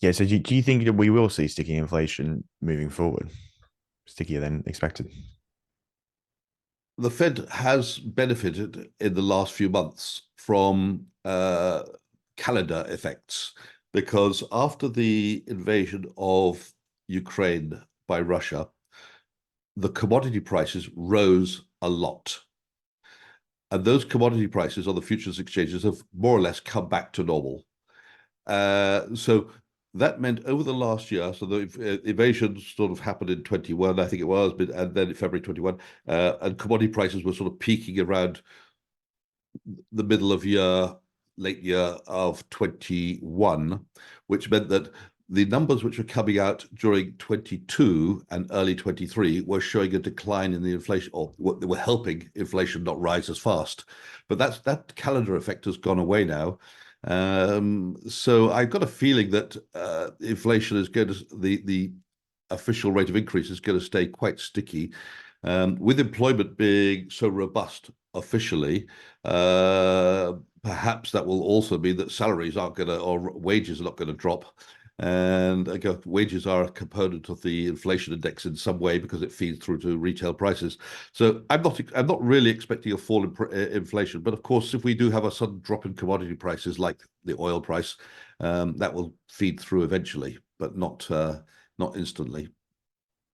Yeah. So do you think that we will see sticky inflation moving forward? Stickier than expected. The Fed has benefited in the last few months from calendar effects because after the invasion of Ukraine by Russia, the commodity prices rose a lot. And those commodity prices on the futures exchanges have more or less come back to normal. So that meant over the last year, so the invasion sort of happened in 21, I think it was, and then in February 21, and commodity prices were sort of peaking around the middle of year, late year of 21, which meant that the numbers which were coming out during 22 and early 23 were showing a decline in the inflation, or they were helping inflation not rise as fast. But that calendar effect has gone away now. So I've got a feeling that inflation is going to, the official rate of increase is going to stay quite sticky. With employment being so robust officially, perhaps that will also mean that salaries aren't going to, or wages are not going to drop. And again, wages are a component of the inflation index in some way because it feeds through to retail prices. So I'm not really expecting a fall in inflation. But of course, if we do have a sudden drop in commodity prices like the oil price, that will feed through eventually, but not instantly.